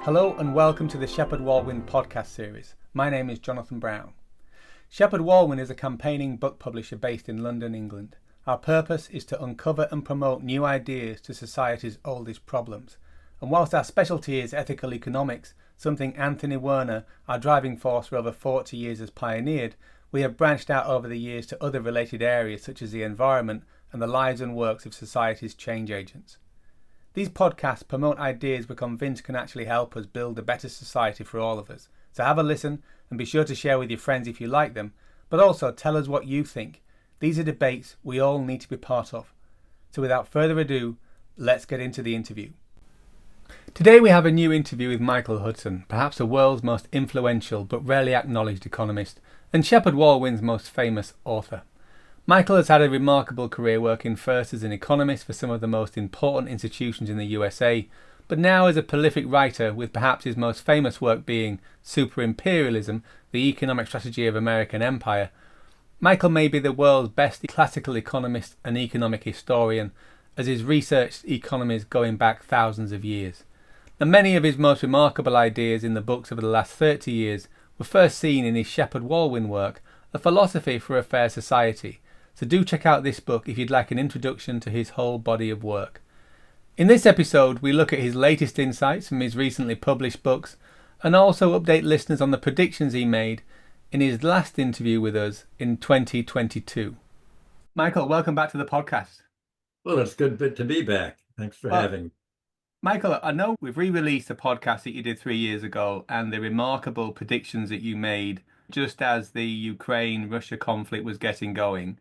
Hello and welcome to the Shepheard-Walwyn podcast series. My name is Jonathan Brown. Shepheard-Walwyn is a campaigning book publisher based in London, England. Our purpose is to uncover and promote new ideas to society's oldest problems. And whilst our specialty is ethical economics, something Anthony Werner, our driving force for over 40 years, has pioneered, we have branched out over the years to other related areas such as the environment and the lives and works of society's change agents. These podcasts promote ideas we're convinced can actually help us build a better society for all of us. So have a listen and be sure to share with your friends if you like them, but also tell us what you think. These are debates we all need to be part of. So without further ado, let's get into the interview. Today we have a new interview with Michael Hudson, perhaps the world's most influential but rarely acknowledged economist, and Shepheard-Walwyn's most famous author. Michael has had a remarkable career working first as an economist for some of the most important institutions in the USA, but now as a prolific writer, with perhaps his most famous work being Imperialism, the economic strategy of American empire. Michael may be the world's best classical economist and economic historian, as he's researched economies going back thousands of years. And many of his most remarkable ideas in the books over the last 30 years were first seen in his Shepheard-Walwyn work, A Philosophy for a Fair Society. So do check out this book if you'd like an introduction to his whole body of work. In this episode, we look at his latest insights from his recently published books and also update listeners on the predictions he made in his last interview with us in 2022. Michael, welcome back to the podcast. Well, it's good to be back. Thanks for having me. Michael, I know we've re-released a podcast that you did 3 years ago and the remarkable predictions that you made just as the Ukraine-Russia conflict was getting going.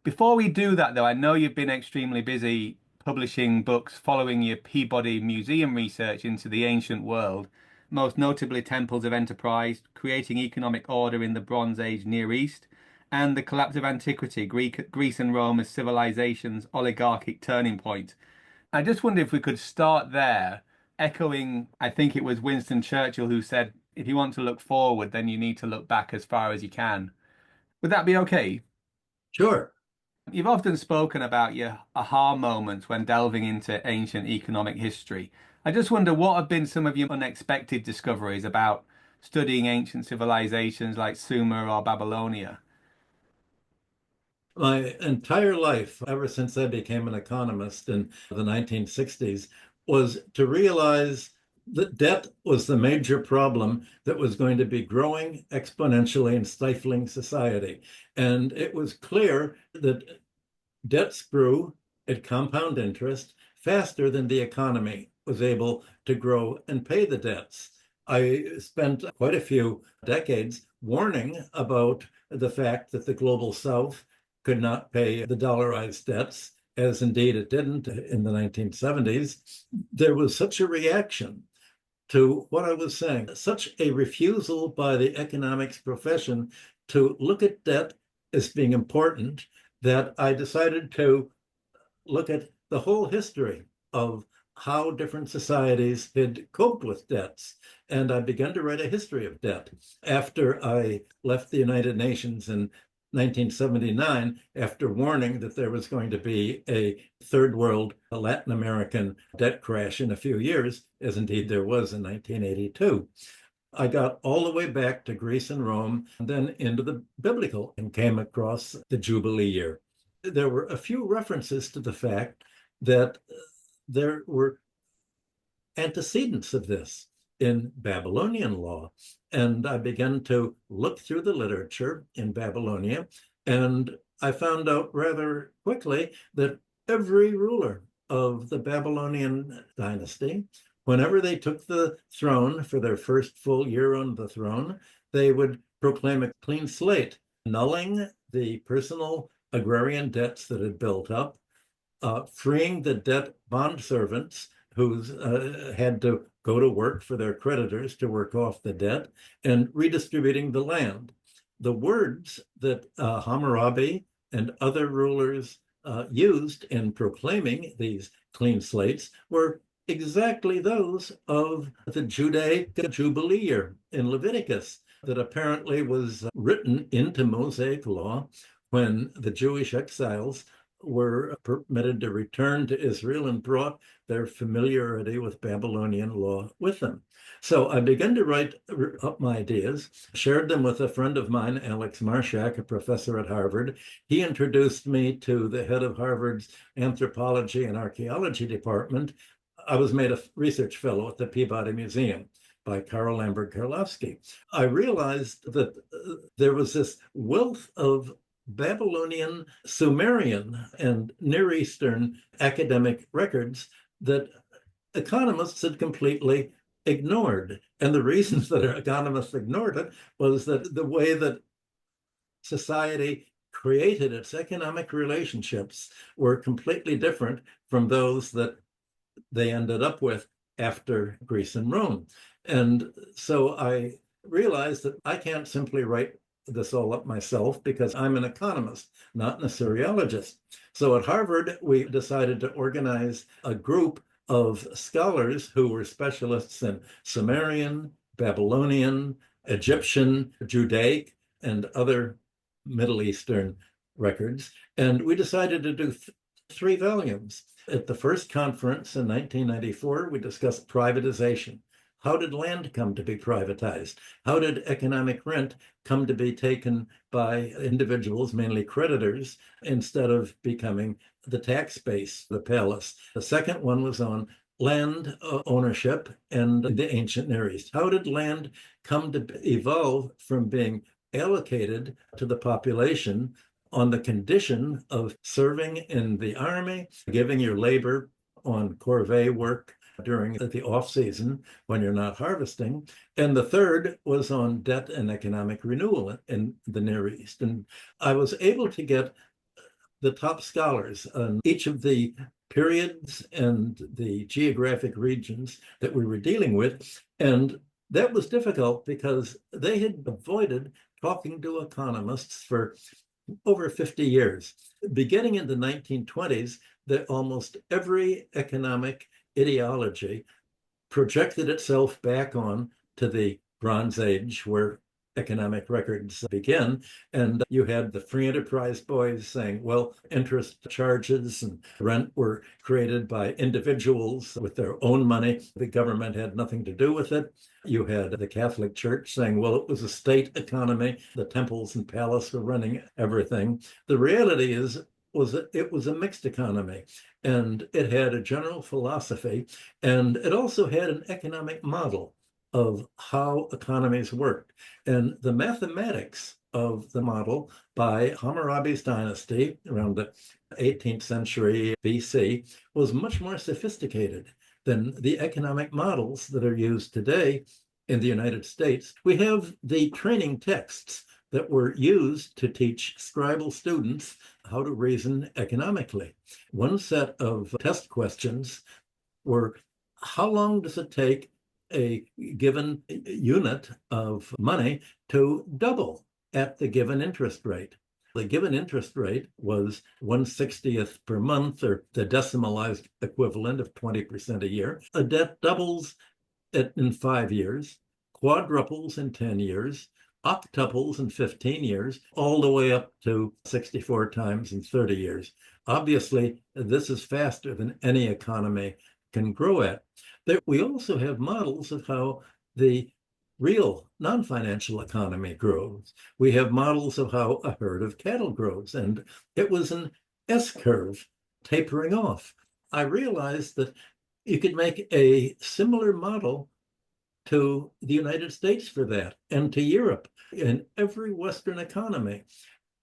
Before we do that, though, I know you've been extremely busy publishing books following your Peabody Museum research into the ancient world, most notably Temples of Enterprise, Creating Economic Order in the Bronze Age Near East, and The Collapse of Antiquity, Greece and Rome as Civilisations' Oligarchic Turning Point. I just wonder if we could start there, echoing, I think it was Winston Churchill who said, if you want to look forward, then you need to look back as far as you can. Would that be okay? Sure. You've often spoken about your aha moments when delving into ancient economic history. I just wonder what have been some of your unexpected discoveries about studying ancient civilizations like Sumer or Babylonia? My entire life, ever since I became an economist in the 1960s, was to realize that debt was the major problem that was going to be growing exponentially and stifling society. And it was clear that debts grew at compound interest faster than the economy was able to grow and pay the debts. I spent quite a few decades warning about the fact that the global South could not pay the dollarized debts, as indeed it didn't in the 1970s. There was such a reaction to what I was saying, such a refusal by the economics profession to look at debt as being important, that I decided to look at the whole history of how different societies had coped with debts. And I began to write a history of debt. After I left the United Nations in 1979, after warning that there was going to be a third world Latin American debt crash in a few years, as indeed there was in 1982. I got all the way back to Greece and Rome, and then into the biblical, and came across the Jubilee year. There were a few references to the fact that there were antecedents of this in Babylonian law. And I began to look through the literature in Babylonia, and I found out rather quickly that every ruler of the Babylonian dynasty, whenever they took the throne for their first full year on the throne, they would proclaim a clean slate, annulling the personal agrarian debts that had built up, freeing the debt bondservants who had to go to work for their creditors to work off the debt, and redistributing the land. The words that Hammurabi and other rulers used in proclaiming these clean slates were exactly those of the Judaic Jubilee year in Leviticus, that apparently was written into Mosaic law when the Jewish exiles were permitted to return to Israel and brought their familiarity with Babylonian law with them. So I began to write up my ideas, shared them with a friend of mine, Alex Marshak, a professor at Harvard. He introduced me to the head of Harvard's anthropology and archaeology department. I was made a research fellow at the Peabody Museum by Karl Lambert-Karlowski. I realized that there was this wealth of Babylonian, Sumerian, and Near Eastern academic records that economists had completely ignored. And the reasons that economists ignored it was that the way that society created its economic relationships were completely different from those that they ended up with after Greece and Rome. And so I realized that I can't simply write this all up myself because I'm an economist, not an Assyriologist. So at Harvard, we decided to organize a group of scholars who were specialists in Sumerian, Babylonian, Egyptian, Judaic, and other Middle Eastern records. And we decided to do 3 volumes. At the first conference in 1994, we discussed privatization. How did land come to be privatized? How did economic rent come to be taken by individuals, mainly creditors, instead of becoming the tax base, the palace? The second one was on land ownership and the ancient Near East. How did land come to evolve from being allocated to the population on the condition of serving in the army, giving your labor on corvée work during the off season when you're not harvesting. And the third was on debt and economic renewal in the Near East. And I was able to get the top scholars on each of the periods and the geographic regions that we were dealing with. And that was difficult because they had avoided talking to economists for over 50 years. Beginning in the 1920s, that almost every economic ideology projected itself back on to the Bronze Age, where economic records begin. And you had the free enterprise boys saying, well, interest charges and rent were created by individuals with their own money. The government had nothing to do with it. You had the Catholic Church saying, well, it was a state economy. The temples and palace were running everything. The reality was that it was a mixed economy, and it had a general philosophy, and it also had an economic model of how economies worked. And the mathematics of the model by Hammurabi's dynasty around the 18th century BC was much more sophisticated than the economic models that are used today in the United States. We have the training texts that were used to teach scribal students how to reason economically. One set of test questions were, how long does it take a given unit of money to double at the given interest rate? The given interest rate was 1/60th per month, or the decimalized equivalent of 20% a year. A debt doubles in 5 years, quadruples in 10 years, octuples in 15 years, all the way up to 64 times in 30 years. Obviously, this is faster than any economy can grow at. We also have models of how the real non-financial economy grows. We have models of how a herd of cattle grows, and it was an S-curve tapering off. I realized that you could make a similar model to the United States for that, and to Europe. In every Western economy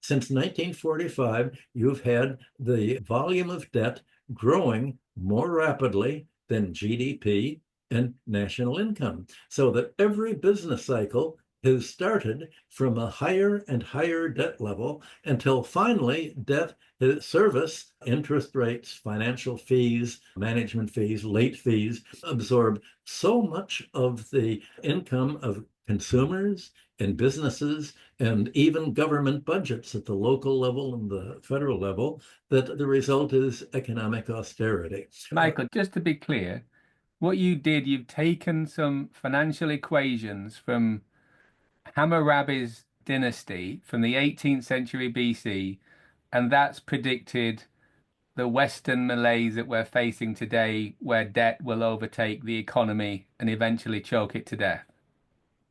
since 1945, you've had the volume of debt growing more rapidly than GDP and national income, so that every business cycle has started from a higher and higher debt level until finally debt service, interest rates, financial fees, management fees, late fees absorb so much of the income of consumers and businesses and even government budgets at the local level and the federal level that the result is economic austerity. Michael, just to be clear, what you did, you've taken some financial equations from Hammurabi's dynasty from the 18th century BC, and that's predicted the Western malaise that we're facing today, where debt will overtake the economy and eventually choke it to death.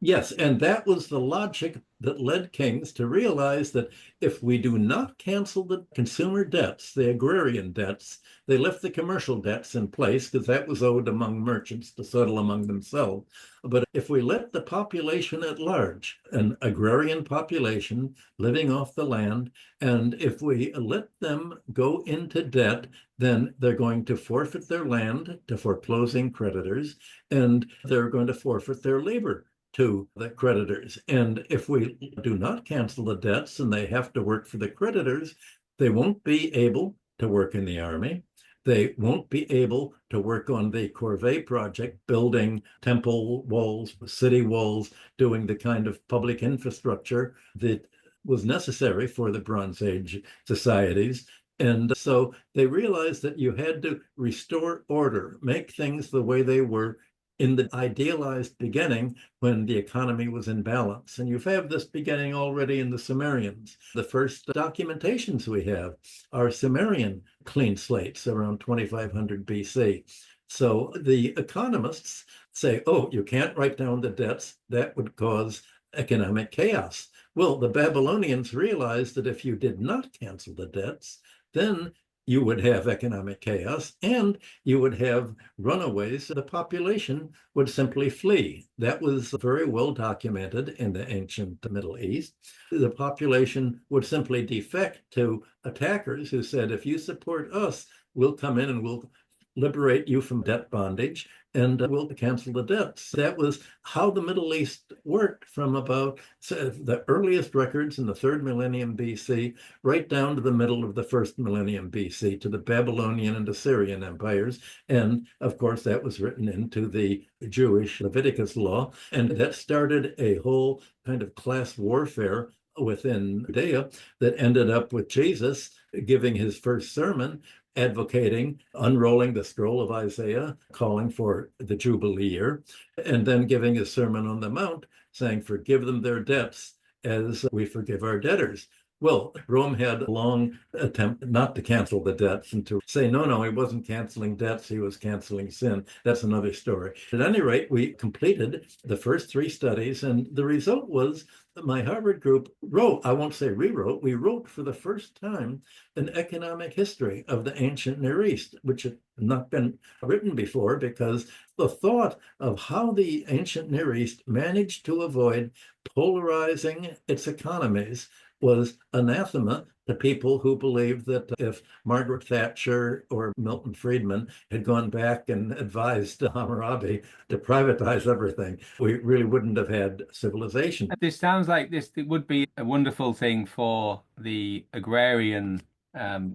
Yes, and that was the logic that led kings to realize that if we do not cancel the consumer debts, the agrarian debts, they left the commercial debts in place because that was owed among merchants to settle among themselves. But if we let the population at large, an agrarian population living off the land, and if we let them go into debt, then they're going to forfeit their land to foreclosing creditors, and they're going to forfeit their labor to the creditors. And if we do not cancel the debts and they have to work for the creditors, they won't be able to work in the army. They won't be able to work on the Corvée project, building temple walls, city walls, doing the kind of public infrastructure that was necessary for the Bronze Age societies. And so they realized that you had to restore order, make things the way they were in the idealized beginning when the economy was in balance. And you have this beginning already in the Sumerians. The first documentations we have are Sumerian clean slates around 2500 BC. So the economists say, oh, you can't write down the debts. That would cause economic chaos. Well, the Babylonians realized that if you did not cancel the debts, then you would have economic chaos and you would have runaways. The population would simply flee. That was very well documented in the ancient Middle East. The population would simply defect to attackers who said, if you support us, we'll come in and we'll liberate you from debt bondage and we'll cancel the debts. That was how the Middle East worked from about the earliest records in the third millennium BC right down to the middle of the first millennium BC to the Babylonian and Assyrian empires. And of course, that was written into the Jewish Leviticus law. And that started a whole kind of class warfare within Judea that ended up with Jesus giving his first sermon advocating unrolling the scroll of Isaiah, calling for the Jubilee year, and then giving a Sermon on the Mount saying, forgive them their debts as we forgive our debtors. Well, Rome had a long attempt not to cancel the debts and to say, no, he wasn't canceling debts, he was canceling sin. That's another story. At any rate, we completed the first three studies, and the result was my Harvard group wrote, I won't say rewrote, we wrote for the first time an economic history of the ancient Near East, which had not been written before because the thought of how the ancient Near East managed to avoid polarizing its economies was anathema to people who believed that if Margaret Thatcher or Milton Friedman had gone back and advised Hammurabi to privatize everything, we really wouldn't have had civilization. This sounds like this it would be a wonderful thing for the agrarian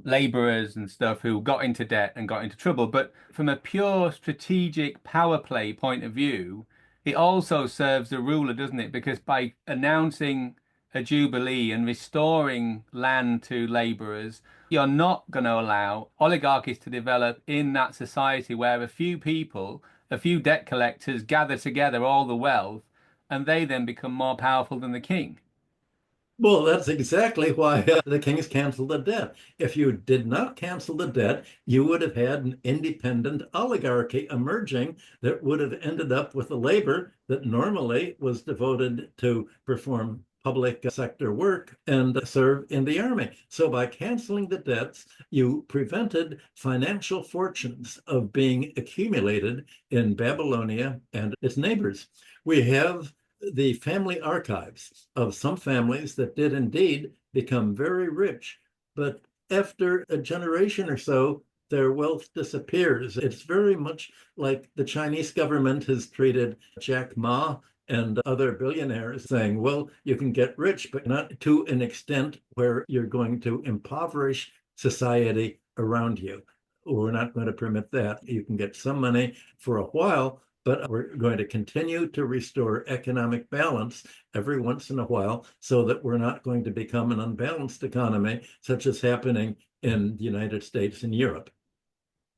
laborers and stuff who got into debt and got into trouble. But from a pure strategic power play point of view, it also serves the ruler, doesn't it? Because by announcing a jubilee and restoring land to laborers, you're not going to allow oligarchies to develop in that society where a few people, a few debt collectors gather together all the wealth and they then become more powerful than the king. Well, that's exactly why the kings canceled the debt. If you did not cancel the debt, you would have had an independent oligarchy emerging that would have ended up with the labor that normally was devoted to perform public sector work and serve in the army. So by canceling the debts, you prevented financial fortunes of being accumulated in Babylonia and its neighbors. We have the family archives of some families that did indeed become very rich, but after a generation or so, their wealth disappears. It's very much like the Chinese government has treated Jack Ma and other billionaires saying, well, you can get rich, but not to an extent where you're going to impoverish society around you. We're not going to permit that. You can get some money for a while, but we're going to continue to restore economic balance every once in a while so that we're not going to become an unbalanced economy, such as happening in the United States and Europe.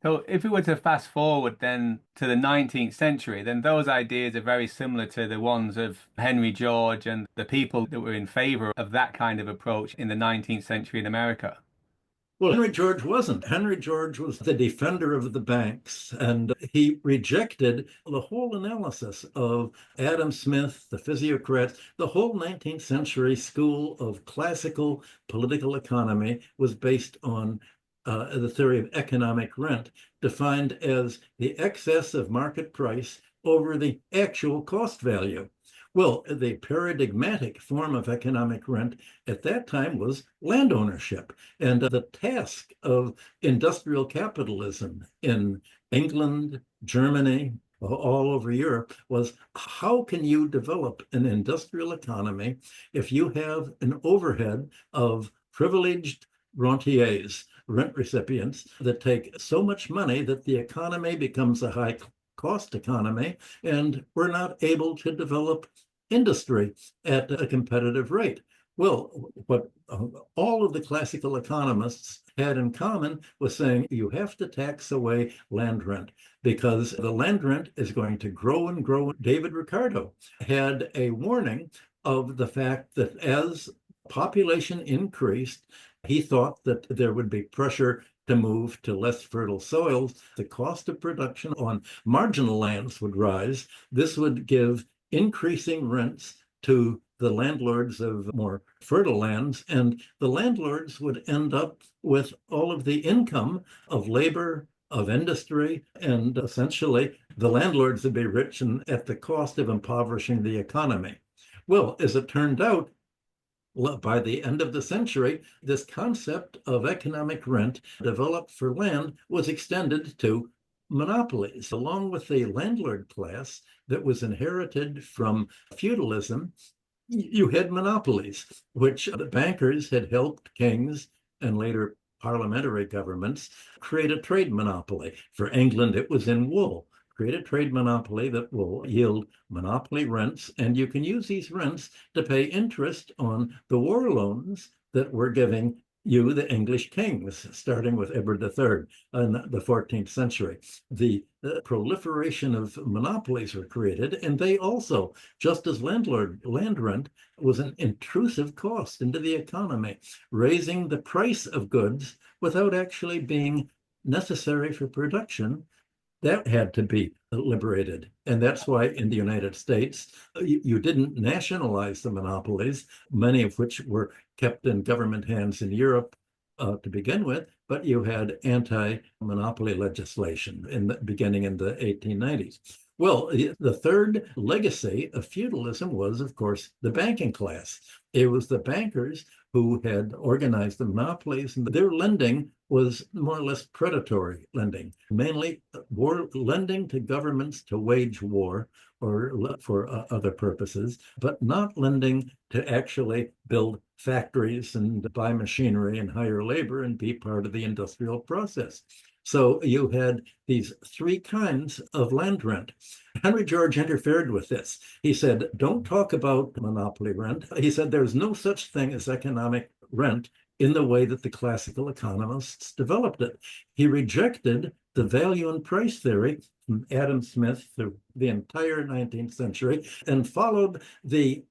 So if we were to fast forward then to the 19th century, then those ideas are very similar to the ones of Henry George and the people that were in favor of that kind of approach in the 19th century in America. Well, Henry George wasn't. Henry George was the defender of the banks, and he rejected the whole analysis of Adam Smith, the physiocrats. The whole 19th century school of classical political economy was based on the theory of economic rent, defined as the excess of market price over the actual cost value. Well, the paradigmatic form of economic rent at that time was land ownership. And the task of industrial capitalism in England, Germany, all over Europe was, how can you develop an industrial economy if you have an overhead of privileged rentiers, rent recipients, that take so much money that the economy becomes a high cost economy, and we're not able to develop industry at a competitive rate. Well, what all of the classical economists had in common was saying you have to tax away land rent because the land rent is going to grow and grow. David Ricardo had a warning of the fact that as population increased, he thought that there would be pressure to move to less fertile soils. The cost of production on marginal lands would rise. This would give increasing rents to the landlords of more fertile lands, and the landlords would end up with all of the income of labor, of industry, and essentially the landlords would be rich and at the cost of impoverishing the economy. Well, as it turned out, by the end of the century, this concept of economic rent developed for land was extended to monopolies, along with the landlord class that was inherited from feudalism. You had monopolies, which the bankers had helped kings and later parliamentary governments create a trade monopoly. For England, it was in wool. Create a trade monopoly that will yield monopoly rents, and you can use these rents to pay interest on the war loans that were giving you, the English kings, starting with Edward III in the 14th century. The proliferation of monopolies were created, and they also, just as land rent was an intrusive cost into the economy, raising the price of goods without actually being necessary for production. That had to be liberated. And that's why in the United States, you didn't nationalize the monopolies, many of which were kept in government hands in Europe to begin with, but you had anti-monopoly legislation beginning in the 1890s. Well, the third legacy of feudalism was, of course, the banking class. It was the bankers who had organized the monopolies, and their lending was more or less predatory lending, mainly war lending to governments to wage war or for other purposes, but not lending to actually build factories and buy machinery and hire labor and be part of the industrial process. So you had these three kinds of land rent. Henry George interfered with this. He said, don't talk about monopoly rent. He said, there's no such thing as economic rent in the way that the classical economists developed it. He rejected the value and price theory from Adam Smith through the entire 19th century and followed the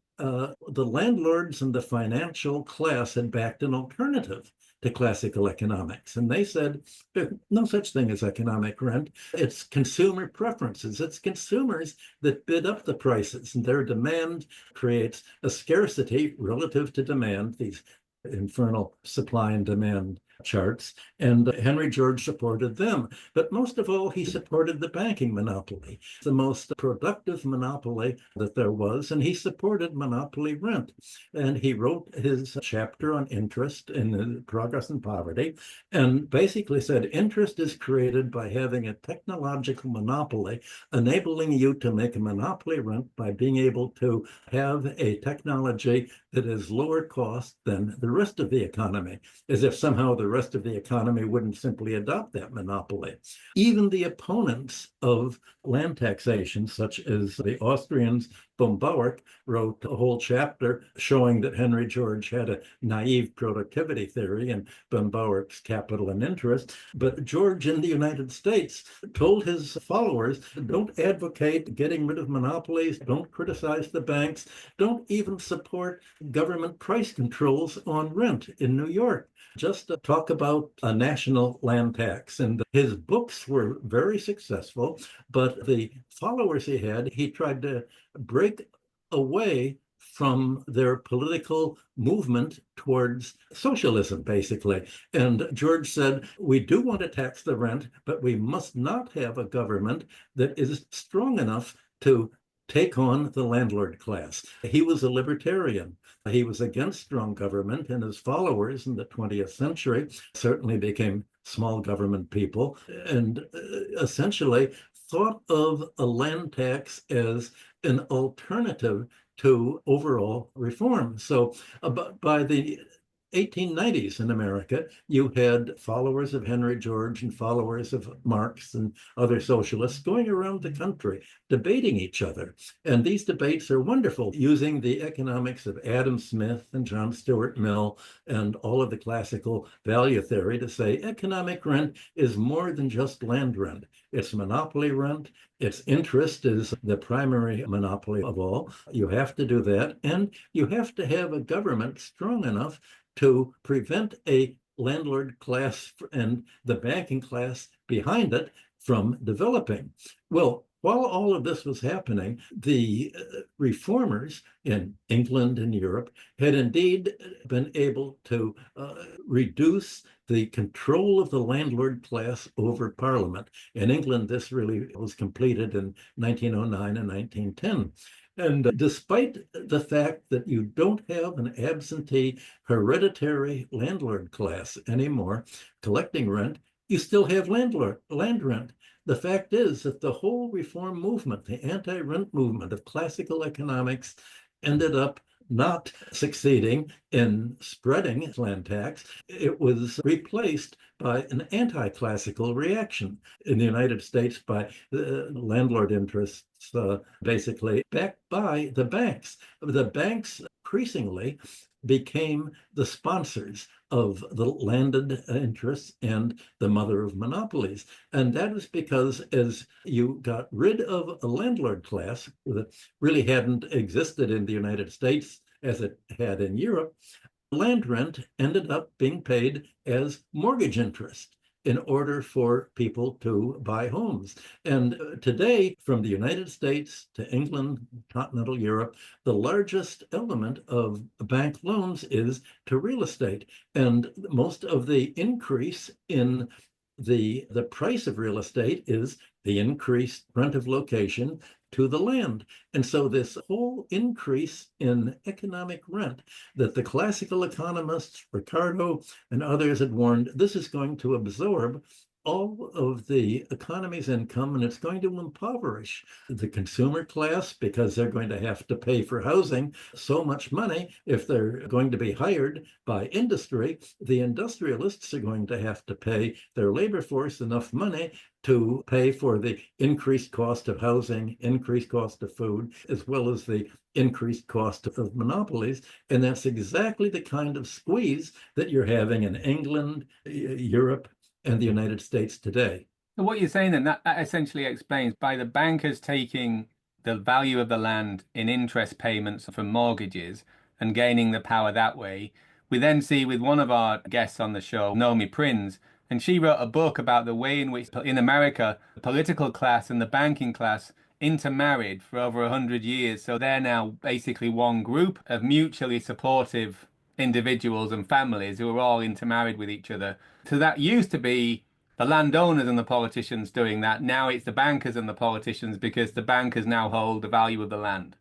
landlords and the financial class had backed an alternative to classical economics. And they said, there's no such thing as economic rent. It's consumer preferences. It's consumers that bid up the prices, and their demand creates a scarcity relative to demand, these infernal supply and demand charts, and Henry George supported them. But most of all, he supported the banking monopoly, the most productive monopoly that there was, and he supported monopoly rent. And he wrote his chapter on interest in Progress and Poverty, and basically said interest is created by having a technological monopoly, enabling you to make a monopoly rent by being able to have a technology that is lower cost than the rest of the economy, as if somehow the rest of the economy wouldn't simply adopt that monopoly. Even the opponents of land taxation, such as the Austrians Bombauer wrote a whole chapter showing that Henry George had a naive productivity theory in Bombauer's Capital and Interest. But George in the United States told his followers, don't advocate getting rid of monopolies, don't criticize the banks, don't even support government price controls on rent in New York. Just to talk about a national land tax. And his books were very successful, but the followers he tried to break away from their political movement towards socialism, basically. And George said, we do want to tax the rent, but we must not have a government that is strong enough to take on the landlord class. He was a libertarian. He was against strong government, and his followers in the 20th century certainly became small government people and essentially thought of a land tax as an alternative to overall reform. So by the 1890s in America, you had followers of Henry George and followers of Marx and other socialists going around the country debating each other. And these debates are wonderful, using the economics of Adam Smith and John Stuart Mill and all of the classical value theory to say economic rent is more than just land rent. It's monopoly rent. Its interest is the primary monopoly of all. You have to do that. And you have to have a government strong enough to prevent a landlord class and the banking class behind it from developing. Well, while all of this was happening, the reformers in England and Europe had indeed been able to reduce the control of the landlord class over Parliament. In England, this really was completed in 1909 and 1910. And despite the fact that you don't have an absentee hereditary landlord class anymore collecting rent, you still have land rent. The fact is that the whole reform movement, the anti-rent movement of classical economics, ended up not succeeding in spreading land tax. It was replaced by an anti-classical reaction in the United States by the landlord interests, basically backed by the banks. The banks increasingly became the sponsors of the landed interests and the mother of monopolies. And that is because as you got rid of a landlord class that really hadn't existed in the United States as it had in Europe, land rent ended up being paid as mortgage interest in order for people to buy homes. And today, from the United States to England, continental Europe, the largest element of bank loans is to real estate. And most of the increase in the price of real estate is the increased rent of location to the land. And so this whole increase in economic rent that the classical economists, Ricardo and others had warned, this is going to absorb all of the economy's income, and it's going to impoverish the consumer class because they're going to have to pay for housing so much money. If they're going to be hired by industry, the industrialists are going to have to pay their labor force enough money to pay for the increased cost of housing, increased cost of food, as well as the increased cost of monopolies. And that's exactly the kind of squeeze that you're having in England, Europe, and the United States today. So what you're saying then, that essentially explains by the bankers taking the value of the land in interest payments from mortgages and gaining the power that way. We then see with one of our guests on the show, Naomi Prinz, and she wrote a book about the way in which in America, the political class and the banking class intermarried for over 100 years. So they're now basically one group of mutually supportive individuals and families who are all intermarried with each other. So that used to be the landowners and the politicians doing that. Now it's the bankers and the politicians because the bankers now hold the value of the land.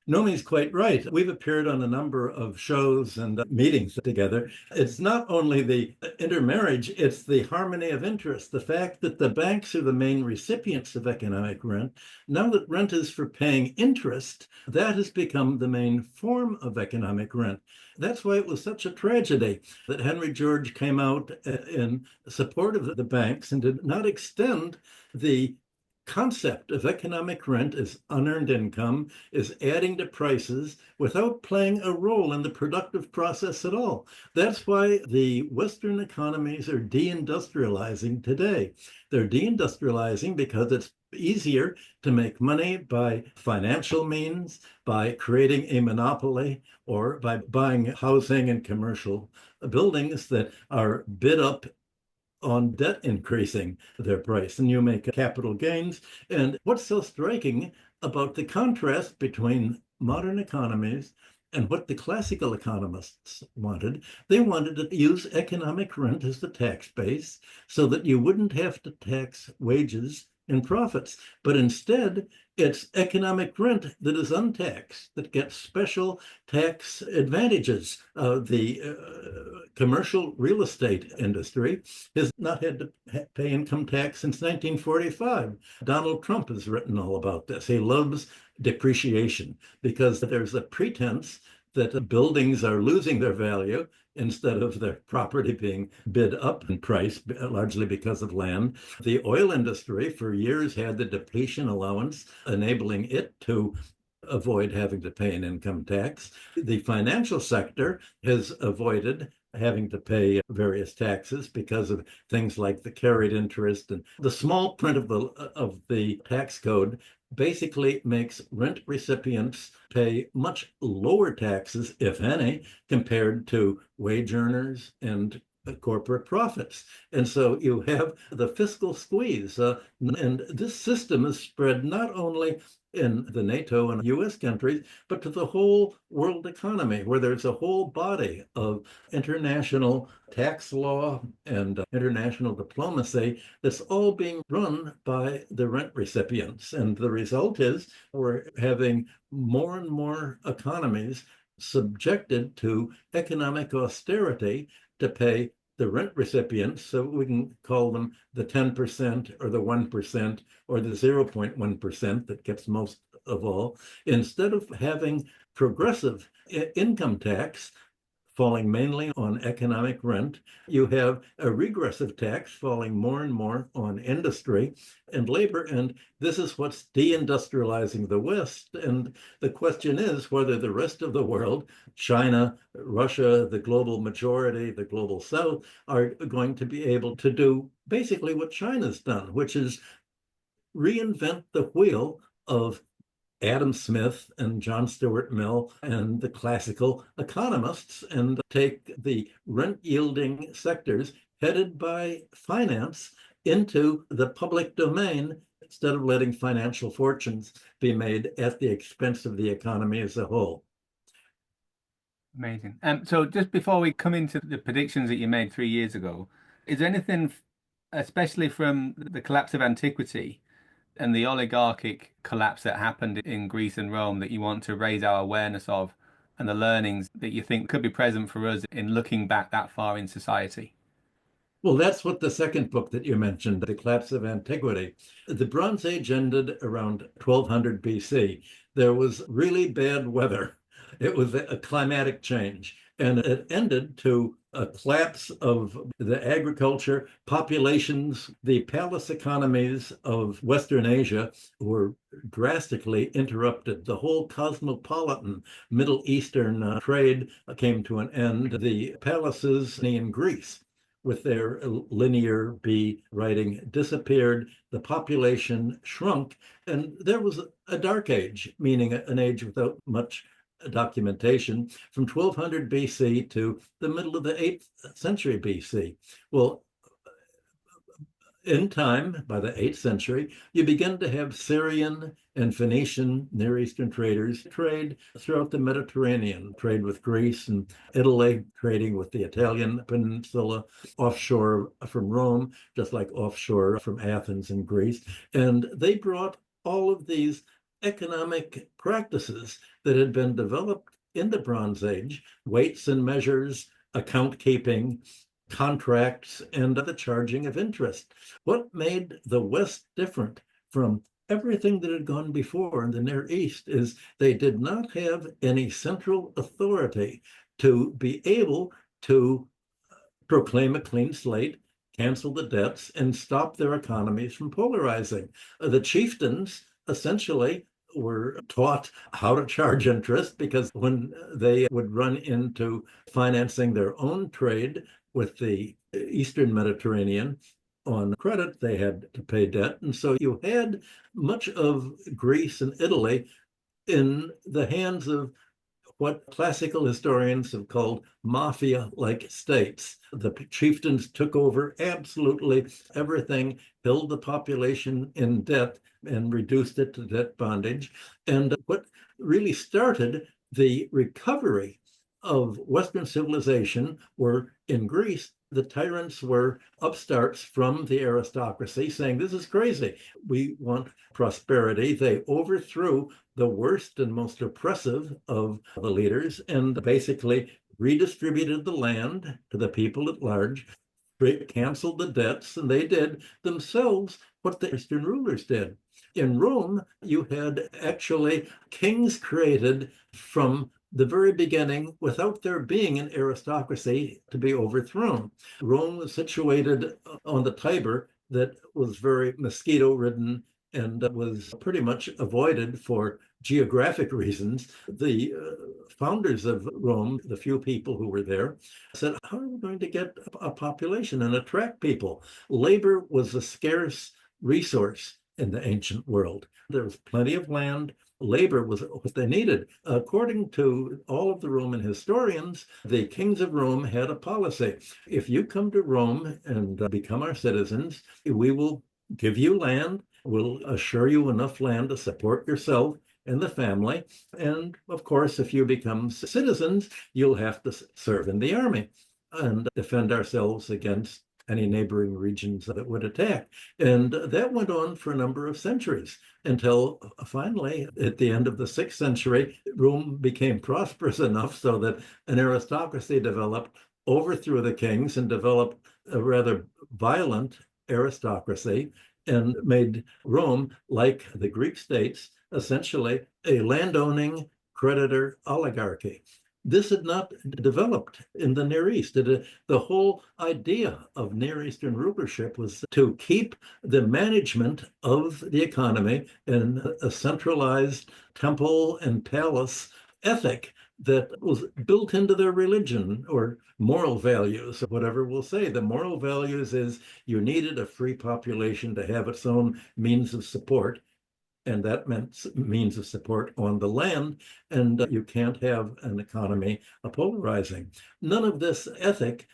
Nomi's quite right. We've appeared on a number of shows and meetings together. It's not only the intermarriage, it's the harmony of interest. The fact that the banks are the main recipients of economic rent. Now that rent is for paying interest, that has become the main form of economic rent. That's why it was such a tragedy that Henry George came out in support of the banks and did not extend the concept of economic rent as unearned income is adding to prices without playing a role in the productive process at all. That's why the Western economies are deindustrializing today. They're deindustrializing because it's easier to make money by financial means, by creating a monopoly, or by buying housing and commercial buildings that are bid up on debt increasing their price, and you make capital gains. And what's so striking about the contrast between modern economies and what the classical economists wanted, they wanted to use economic rent as the tax base so that you wouldn't have to tax wages and profits, but instead it's economic rent that is untaxed, that gets special tax advantages. The commercial real estate industry has not had to pay income tax since 1945. Donald Trump has written all about this. He loves depreciation because there's a pretense that buildings are losing their value instead of their property being bid up in price, largely because of land. The oil industry for years had the depletion allowance, enabling it to avoid having to pay an income tax. The financial sector has avoided having to pay various taxes because of things like the carried interest, and the small print of the tax code basically makes rent recipients pay much lower taxes, if any, compared to wage earners and corporate profits. And so you have the fiscal squeeze. And this system is spread not only in the NATO and US countries, but to the whole world economy, where there's a whole body of international tax law and international diplomacy that's all being run by the rent recipients. And the result is we're having more and more economies subjected to economic austerity to pay the rent recipients, so we can call them the 10% or the 1% or the 0.1% that gets most of all, instead of having progressive income tax falling mainly on economic rent. You have a regressive tax falling more and more on industry and labor. And this is what's deindustrializing the West. And the question is whether the rest of the world, China, Russia, the global majority, the global South, are going to be able to do basically what China's done, which is reinvent the wheel of Adam Smith and John Stuart Mill and the classical economists, and take the rent-yielding sectors headed by finance into the public domain instead of letting financial fortunes be made at the expense of the economy as a whole. Amazing. So just before we come into the predictions that you made 3 years ago, is there anything, especially from the collapse of antiquity and the oligarchic collapse that happened in Greece and Rome, that you want to raise our awareness of, and the learnings that you think could be present for us in looking back that far in society? Well, that's what the second book that you mentioned, The Collapse of Antiquity. The Bronze Age ended around 1200 BC. There was really bad weather. It was a climatic change, and it ended to a collapse of the agriculture, populations. The palace economies of Western Asia were drastically interrupted. The whole cosmopolitan Middle Eastern trade came to an end. The palaces in Greece, with their linear B writing, disappeared, the population shrunk, and there was a dark age, meaning an age without much documentation, from 1200 BC to the middle of the 8th century BC. Well, in time, by the 8th century, you begin to have Syrian and Phoenician Near Eastern traders trade throughout the Mediterranean, trade with Greece and Italy, trading with the Italian peninsula, offshore from Rome, just like offshore from Athens and Greece. And they brought all of these economic practices that had been developed in the Bronze Age, weights and measures, account keeping, contracts, and the charging of interest. What made the West different from everything that had gone before in the Near East is they did not have any central authority to be able to proclaim a clean slate cancel the debts, and stop their economies from polarizing. The chieftains essentially were taught how to charge interest because when they would run into financing their own trade with the Eastern Mediterranean on credit, they had to pay debt. And so you had much of Greece and Italy in the hands of what classical historians have called mafia-like states. The chieftains took over absolutely everything, held the population in debt, and reduced it to debt bondage. And what really started the recovery of Western civilization were in Greece, the tyrants were upstarts from the aristocracy saying, this is crazy. We want prosperity. They overthrew the worst and most oppressive of the leaders and basically redistributed the land to the people at large, canceled the debts, and they did themselves what the Eastern rulers did. In Rome, you had actually kings created from the very beginning without there being an aristocracy to be overthrown. Rome was situated on the Tiber that was very mosquito-ridden and was pretty much avoided for geographic reasons. The founders of Rome, the few people who were there, said, how are we going to get a population and attract people? Labor was a scarce resource in the ancient world. There was plenty of land. Labor was what they needed. According to all of the Roman historians, the kings of Rome had a policy. If you come to Rome and become our citizens, we will give you land, we'll assure you enough land to support yourself and the family. And of course, if you become citizens, you'll have to serve in the army and defend ourselves against any neighboring regions that would attack. And that went on for a number of centuries until finally, at the end of the 6th century, Rome became prosperous enough so that an aristocracy developed, overthrew the kings, and developed a rather violent aristocracy and made Rome, like the Greek states, essentially a landowning creditor oligarchy. This had not developed in the Near East. The whole idea of Near Eastern rulership was to keep the management of the economy in a centralized temple and palace ethic that was built into their religion or moral values, or whatever we'll say. The moral values is you needed a free population to have its own means of support. And that meant means of support on the land, and you can't have an economy polarizing. None of this ethic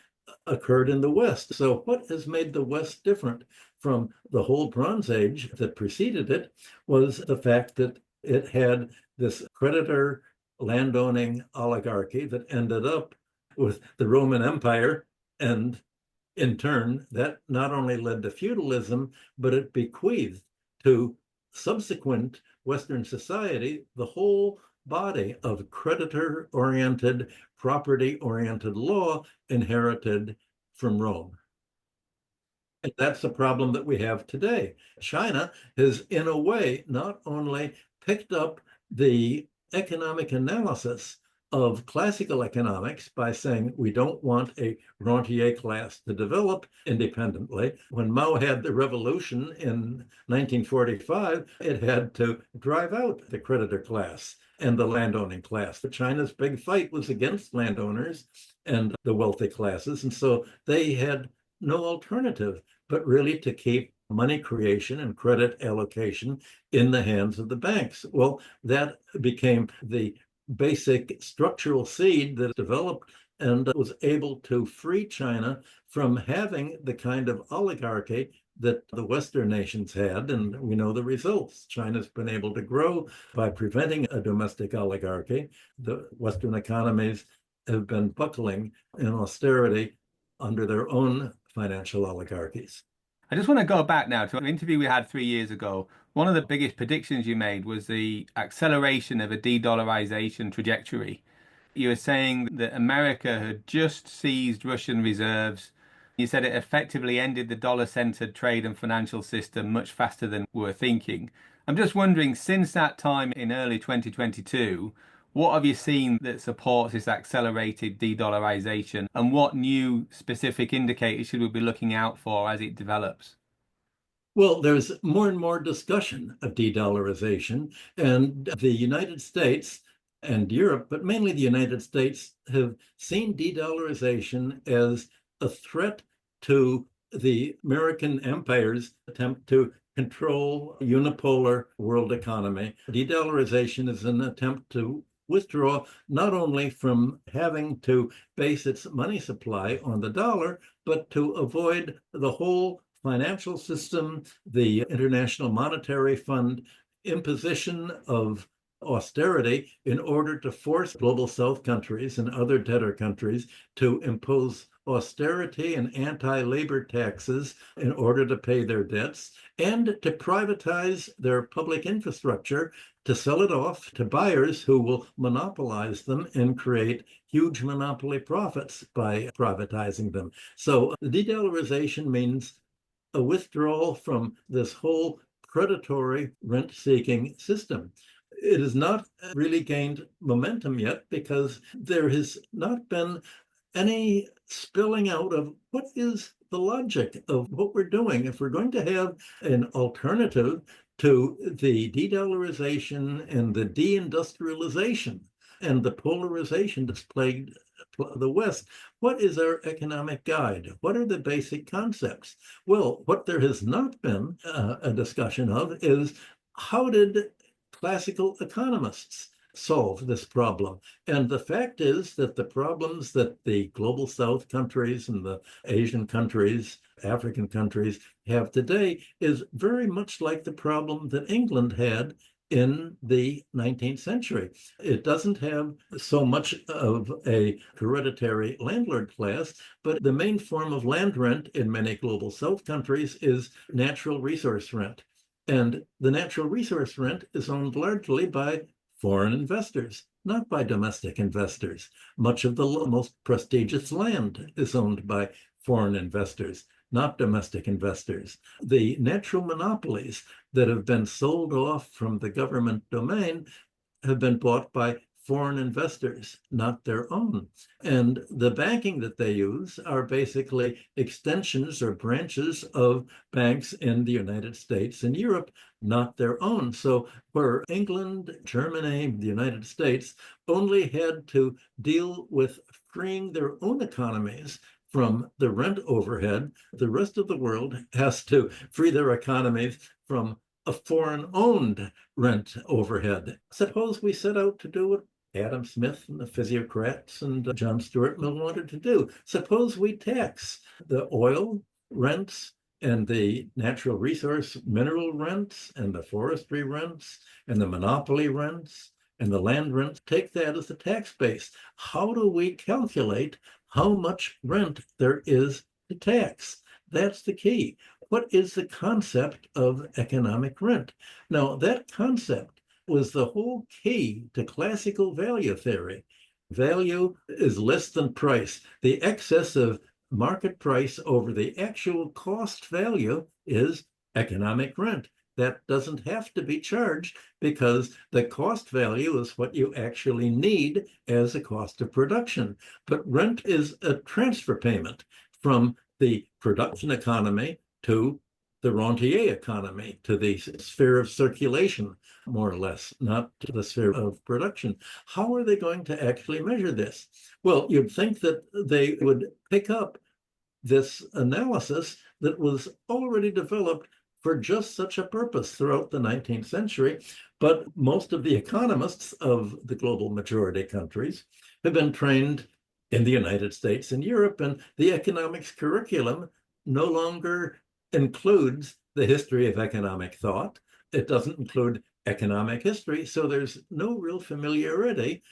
occurred in the West. So what has made the West different from the whole Bronze Age that preceded it was the fact that it had this creditor landowning oligarchy that ended up with the Roman Empire, and in turn, that not only led to feudalism, but it bequeathed to subsequent Western society the whole body of creditor-oriented, property-oriented law inherited from Rome. And that's the problem that we have today. China has, in a way, not only picked up the economic analysis of classical economics by saying we don't want a rentier class to develop independently. When Mao had the revolution in 1945, it had to drive out the creditor class and the landowning class. China's big fight was against landowners and the wealthy classes, and so they had no alternative but really to keep money creation and credit allocation in the hands of the banks. Well, that became the basic structural seed that developed and was able to free China from having the kind of oligarchy that the Western nations had. And we know the results. China's been able to grow by preventing a domestic oligarchy. The Western economies have been buckling in austerity under their own financial oligarchies. I just want to go back now to an interview we had 3 years ago. One of the biggest predictions you made was the acceleration of a de-dollarization trajectory. You were saying that America had just seized Russian reserves. You said it effectively ended the dollar-centered trade and financial system much faster than we were thinking. I'm just wondering, since that time in early 2022, What have you seen that supports this accelerated de-dollarization, and what new specific indicators should we be looking out for as it develops? Well, there's more and more discussion of de-dollarization, and the United States and Europe, but mainly the United States, have seen de-dollarization as a threat to the American empire's attempt to control a unipolar world economy. De-dollarization is an attempt to withdraw not only from having to base its money supply on the dollar, but to avoid the whole financial system, the International Monetary Fund imposition of austerity in order to force global south countries and other debtor countries to impose austerity and anti-labor taxes in order to pay their debts, and to privatize their public infrastructure, to sell it off to buyers who will monopolize them and create huge monopoly profits by privatizing them. So de-dollarization means a withdrawal from this whole predatory rent-seeking system. It has not really gained momentum yet because there has not been any spilling out of what is the logic of what we're doing. If we're going to have an alternative to the de-dollarization and the deindustrialization and the polarization that's plagued the West, what is our economic guide? What are the basic concepts? Well, what there has not been a discussion of is how did classical economists solve this problem? And the fact is that the problems that the global South countries and the Asian countries, African countries have today is very much like the problem that England had in the 19th century. It doesn't have so much of a hereditary landlord class, but the main form of land rent in many global South countries is natural resource rent. And the natural resource rent is owned largely by foreign investors, not by domestic investors. Much of the most prestigious land is owned by foreign investors, not domestic investors. The natural monopolies that have been sold off from the government domain have been bought by foreign investors, not their own. And the banking that they use are basically extensions or branches of banks in the United States and Europe, not their own. So where England, Germany, the United States only had to deal with freeing their own economies from the rent overhead, the rest of the world has to free their economies from a foreign-owned rent overhead. Suppose we set out to do what Adam Smith and the physiocrats and John Stuart Mill wanted to do. Suppose we tax the oil rents and the natural resource mineral rents and the forestry rents and the monopoly rents and the land rents. Take that as the tax base. How do we calculate how much rent there is to tax? That's the key. What is the concept of economic rent? Now, that concept was the whole key to classical value theory. Value is less than price. The excess of market price over the actual cost value is economic rent. That doesn't have to be charged because the cost value is what you actually need as a cost of production. But rent is a transfer payment from the production economy to the rentier economy, to the sphere of circulation, more or less, not to the sphere of production. How are they going to actually measure this? Well, you'd think that they would pick up this analysis that was already developed for just such a purpose throughout the 19th century. But most of the economists of the global majority countries have been trained in the United States and Europe, and the economics curriculum no longer includes the history of economic thought. It doesn't include economic history, so there's no real familiarity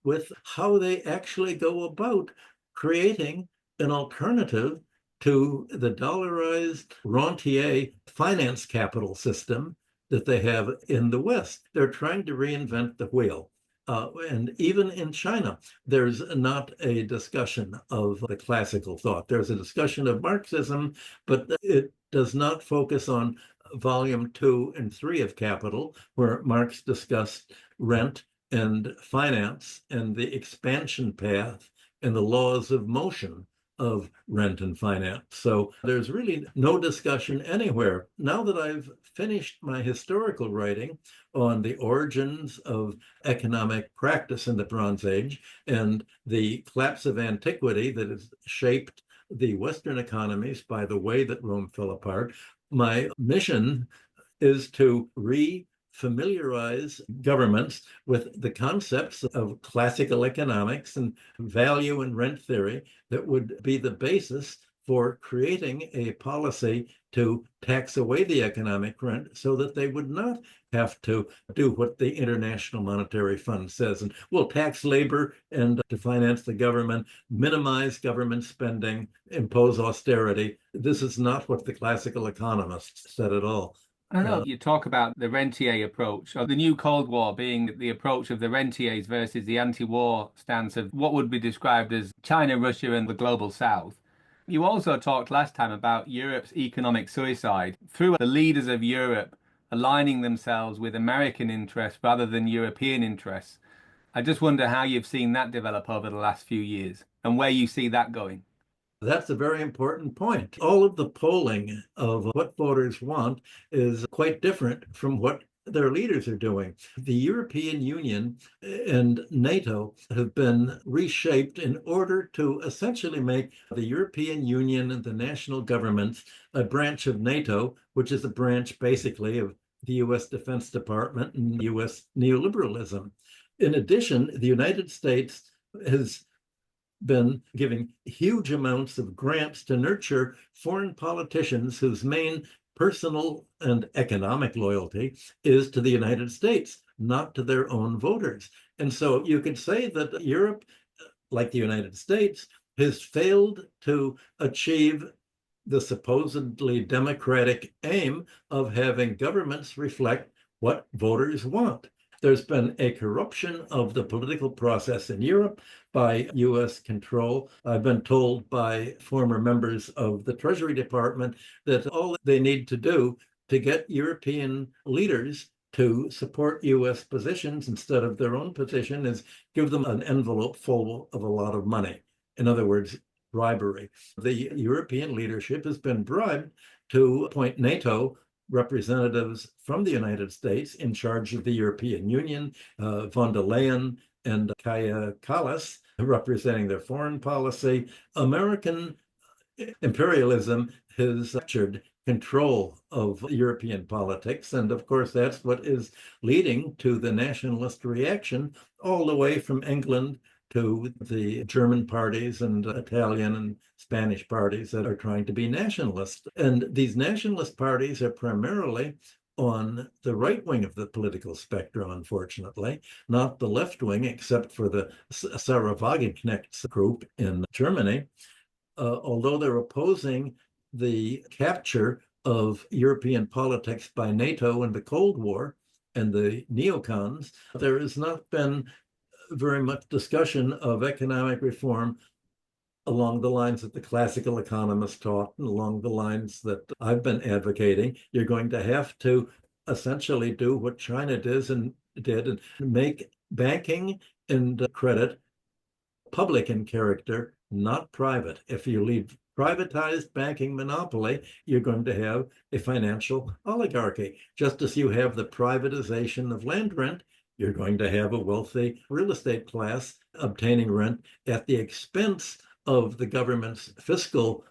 with how they actually go about creating an alternative to the dollarized rentier finance capital system that they have in the West. They're trying to reinvent the wheel. And even in China, there's not a discussion of the classical thought. There's a discussion of Marxism, but it does not focus on volume 2 and 3 of Capital, where Marx discussed rent and finance and the expansion path and the laws of motion of rent and finance. So there's really no discussion anywhere. Now that I've finished my historical writing on the origins of economic practice in the Bronze Age and the collapse of antiquity that has shaped the Western economies by the way that Rome fell apart, my mission is to familiarize governments with the concepts of classical economics and value and rent theory that would be the basis for creating a policy to tax away the economic rent so that they would not have to do what the International Monetary Fund says. And we'll tax labor and to finance the government, minimize government spending, impose austerity. This is not what the classical economists said at all. I know you talk about the rentier approach, or the new Cold War being the approach of the rentiers versus the anti-war stance of what would be described as China, Russia, and the global South. You also talked last time about Europe's economic suicide through the leaders of Europe aligning themselves with American interests rather than European interests. I just wonder how you've seen that develop over the last few years and where you see that going. That's a very important point. All of the polling of what voters want is quite different from what their leaders are doing. The European Union and NATO have been reshaped in order to essentially make the European Union and the national governments a branch of NATO, which is a branch basically of the US Defense Department and US neoliberalism. In addition, the United States has been giving huge amounts of grants to nurture foreign politicians whose main personal and economic loyalty is to the United States, not to their own voters. And so you could say that Europe, like the United States, has failed to achieve the supposedly democratic aim of having governments reflect what voters want. There's been a corruption of the political process in Europe by US control. I've been told by former members of the Treasury Department that all they need to do to get European leaders to support US positions instead of their own position is give them an envelope full of a lot of money. In other words, bribery. The European leadership has been bribed to appoint NATO representatives from the United States in charge of the European Union, von der Leyen and Kaja Kallas representing their foreign policy. American imperialism has captured control of European politics. And of course, that's what is leading to the nationalist reaction all the way from England to the German parties and Italian and Spanish parties that are trying to be nationalist. And these nationalist parties are primarily on the right wing of the political spectrum, unfortunately, not the left wing, except for the Sarah Wagenknecht's group in Germany. Although they're opposing the capture of European politics by NATO in the Cold War and the neocons, there has not been very much discussion of economic reform along the lines that the classical economists taught and along the lines that I've been advocating. You're going to have to essentially do what China did and make banking and credit public in character, not private. If you leave privatized banking monopoly, you're going to have a financial oligarchy. Just as you have the privatization of land rent, you're going to have a wealthy real estate class obtaining rent at the expense of the government's fiscal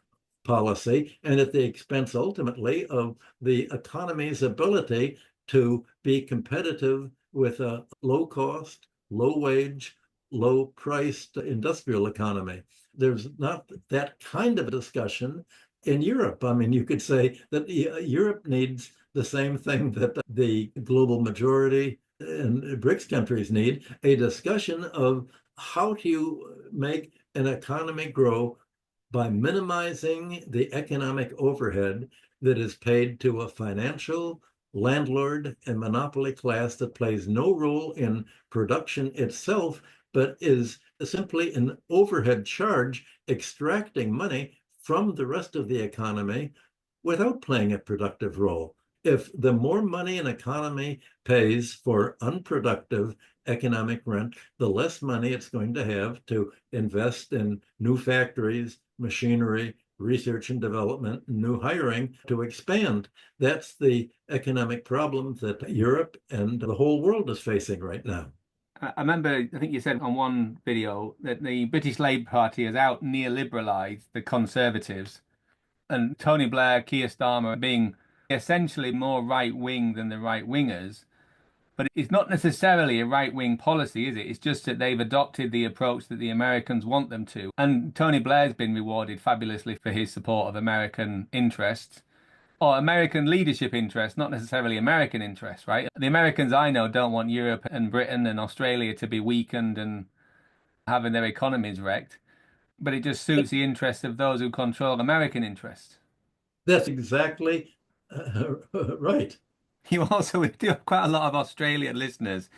policy and at the expense ultimately of the economy's ability to be competitive with a low cost, low wage, low priced industrial economy. There's not that kind of discussion in Europe. I mean, you could say that Europe needs the same thing that the global majority and BRICS countries need, a discussion of how do you make an economy grow by minimizing the economic overhead that is paid to a financial landlord and monopoly class that plays no role in production itself, but is simply an overhead charge extracting money from the rest of the economy without playing a productive role. If the more money an economy pays for unproductive economic rent, the less money it's going to have to invest in new factories, machinery, research and development, new hiring to expand. That's the economic problem that Europe and the whole world is facing right now. I remember, I think you said on one video that the British Labour Party has out neoliberalised the Conservatives, and Tony Blair, Keir Starmer being essentially more right wing than the right wingers. But it's not necessarily a right wing policy, is it? It's just that they've adopted the approach that the Americans want them to. And Tony Blair's been rewarded fabulously for his support of American interests, or American leadership interests, not necessarily American interests, right? The Americans I know don't want Europe and Britain and Australia to be weakened and having their economies wrecked, but it just suits the interests of those who control American interests. That's exactly right. You also do have quite a lot of Australian listeners,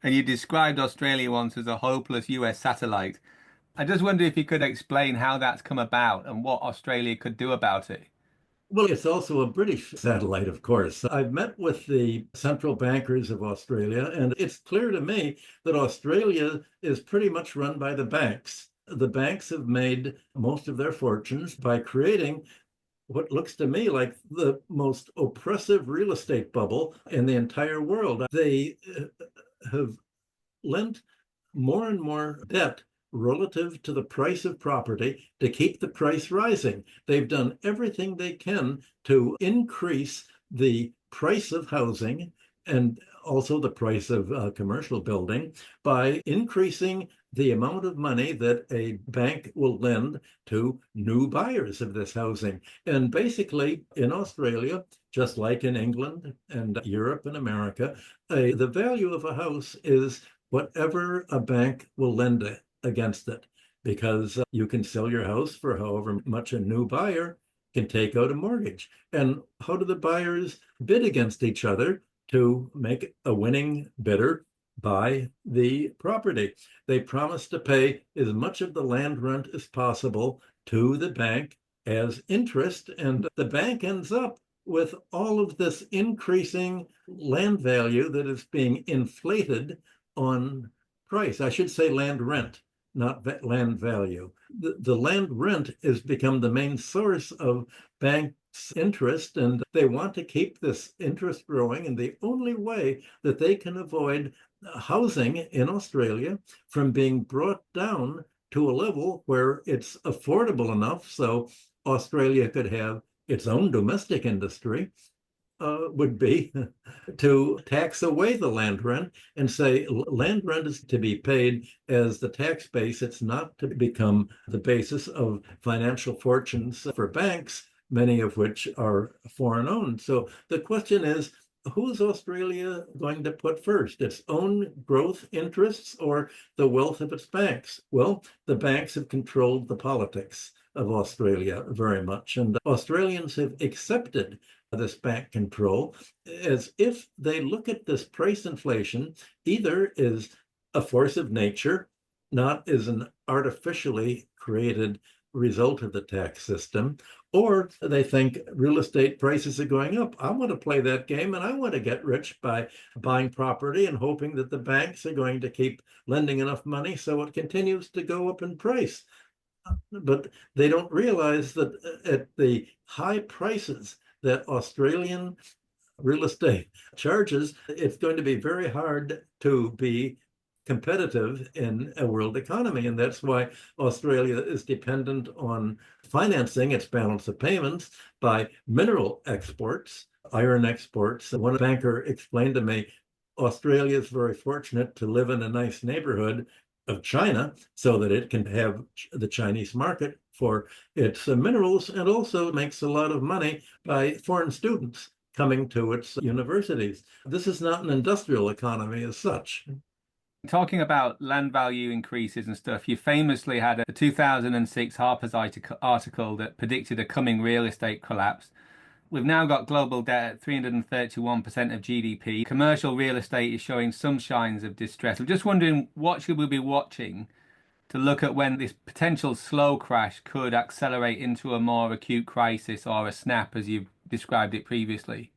and you described Australia once as a hopeless US satellite. I just wonder if you could explain how that's come about and what Australia could do about it. Well, it's also a British satellite, of course. I've met with the central bankers of Australia, and it's clear to me that Australia is pretty much run by the banks. The banks have made most of their fortunes by creating what looks to me like the most oppressive real estate bubble in the entire world. They have lent more and more debt relative to the price of property to keep the price rising. They've done everything they can to increase the price of housing and also the price of commercial building by increasing the amount of money that a bank will lend to new buyers of this housing. And basically, in Australia, just like in England and Europe and America, the value of a house is whatever a bank will lend against it, because you can sell your house for however much a new buyer can take out a mortgage. And how do the buyers bid against each other to make a winning bidder buy the property? They promise to pay as much of the land rent as possible to the bank as interest, and the bank ends up with all of this increasing land value that is being inflated on price. I should say land rent, not land value. The land rent has become the main source of banks' interest, and they want to keep this interest growing. And the only way that they can avoid housing in Australia from being brought down to a level where it's affordable enough so Australia could have its own domestic industry would be to tax away the land rent and say land rent is to be paid as the tax base. It's not to become the basis of financial fortunes for banks, many of which are foreign owned. So the question is, who's Australia going to put first, its own growth interests or the wealth of its banks? Well, the banks have controlled the politics of Australia very much, and Australians have accepted this bank control as if they look at this price inflation either as a force of nature, not as an artificially created result of the tax system, or they think real estate prices are going up. I want to play that game and I want to get rich by buying property and hoping that the banks are going to keep lending enough money so it continues to go up in price. But they don't realize that at the high prices that Australian real estate charges, it's going to be very hard to be competitive in a world economy. And that's why Australia is dependent on financing its balance of payments by mineral exports, iron exports. One banker explained to me, Australia is very fortunate to live in a nice neighborhood of China so that it can have the Chinese market for its minerals, and also makes a lot of money by foreign students coming to its universities. This is not an industrial economy as such. Talking about land value increases and stuff, you famously had a 2006 Harper's article that predicted a coming real estate collapse. We've now got global debt at 331% of GDP. Commercial real estate is showing some signs of distress. I'm just wondering, what should we be watching to look at when this potential slow crash could accelerate into a more acute crisis or a snap, as you've described it previously?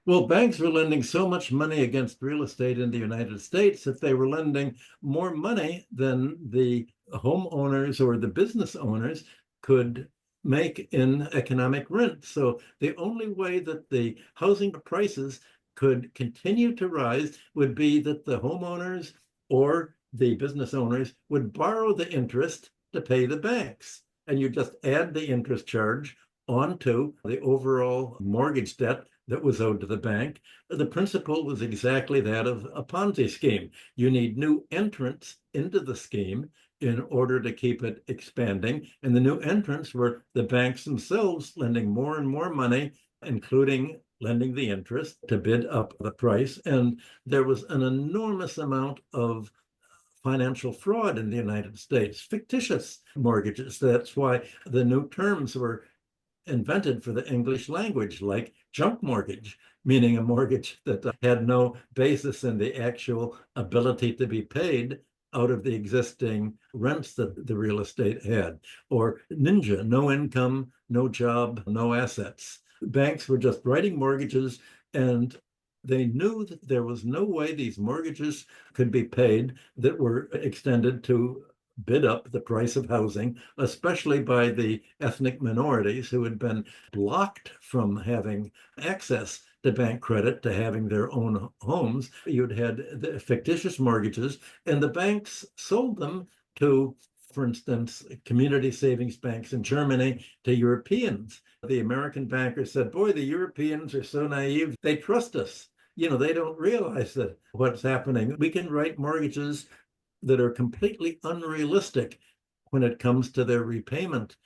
Well, banks were lending so much money against real estate in the United States that they were lending more money than the homeowners or the business owners could make in economic rent. So the only way that the housing prices could continue to rise would be that the homeowners or the business owners would borrow the interest to pay the banks. And you just add the interest charge onto the overall mortgage debt that was owed to the bank. The principle was exactly that of a Ponzi scheme. You need new entrants into the scheme in order to keep it expanding. And the new entrants were the banks themselves lending more and more money, including lending the interest to bid up the price. And there was an enormous amount of financial fraud in the United States, fictitious mortgages. That's why the new terms were invented for the English language, like junk mortgage, meaning a mortgage that had no basis in the actual ability to be paid out of the existing rents that the real estate had, or ninja, no income, no job, no assets. Banks were just writing mortgages, and they knew that there was no way these mortgages could be paid that were extended to bid up the price of housing, especially by the ethnic minorities who had been blocked from having access to bank credit, to having their own homes. You'd had the fictitious mortgages, and the banks sold them to, for instance, community savings banks in Germany to Europeans. The American bankers said, boy, the Europeans are so naive. They trust us. They don't realize that what's happening. We can write mortgages that are completely unrealistic when it comes to their repayment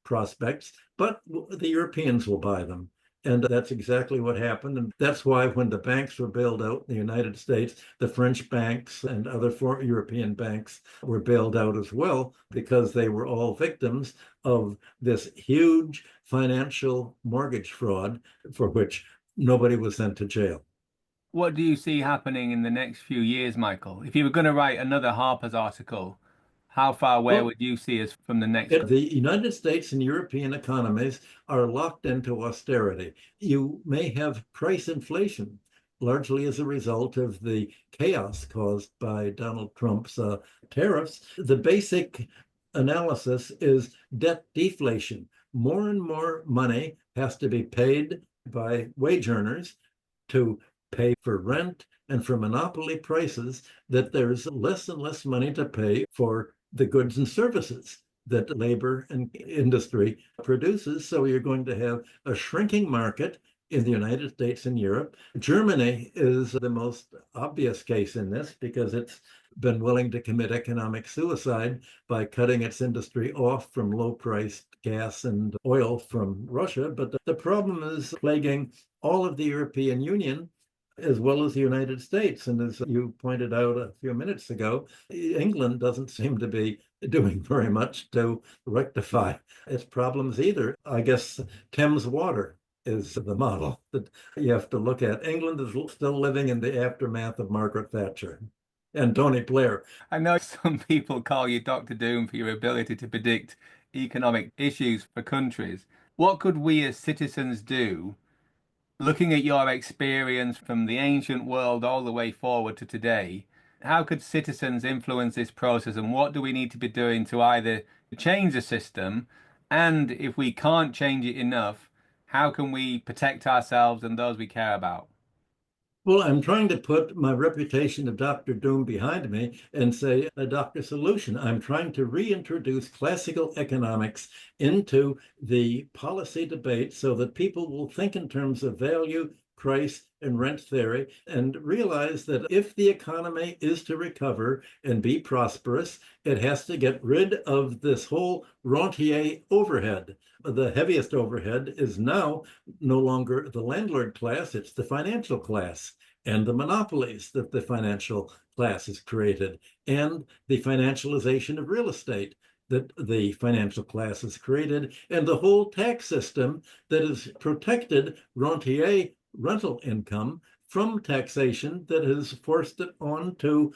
prospects, but the Europeans will buy them. And that's exactly what happened. And that's why when the banks were bailed out in the United States, the French banks and other European banks were bailed out as well, because they were all victims of this huge financial mortgage fraud for which nobody was sent to jail. What do you see happening in the next few years, Michael? If you were going to write another Harper's article, how far away Well, would you see us from the next? the United States and European economies are locked into austerity. You may have price inflation, largely as a result of the chaos caused by Donald Trump's tariffs. The basic analysis is debt deflation. More and more money has to be paid by wage earners to pay for rent and for monopoly prices, that there's less and less money to pay for the goods and services that labor and industry produces. So you're going to have a shrinking market in the United States and Europe. Germany is the most obvious case in this, because it's been willing to commit economic suicide by cutting its industry off from low-priced gas and oil from Russia. But the problem is plaguing all of the European Union as well as the United States. And as you pointed out a few minutes ago, England doesn't seem to be doing very much to rectify its problems either. I guess Thames Water is the model that you have to look at. England is still living in the aftermath of Margaret Thatcher and Tony Blair. I know some people call you Dr. Doom for your ability to predict economic issues for countries. What could we as citizens do, looking at your experience from the ancient world all the way forward to today? How could citizens influence this process, and what do we need to be doing to either change the system, and if we can't change it enough, how can we protect ourselves and those we care about? Well, I'm trying to put my reputation of Dr. Doom behind me and say a Dr. Solution. I'm trying to reintroduce classical economics into the policy debate so that people will think in terms of value, price, and rent theory, and realize that if the economy is to recover and be prosperous, it has to get rid of this whole rentier overhead. The heaviest overhead is now no longer the landlord class, it's the financial class and the monopolies that the financial class has created, and the financialization of real estate that the financial class has created, and the whole tax system that has protected rentier rental income from taxation that has forced it on to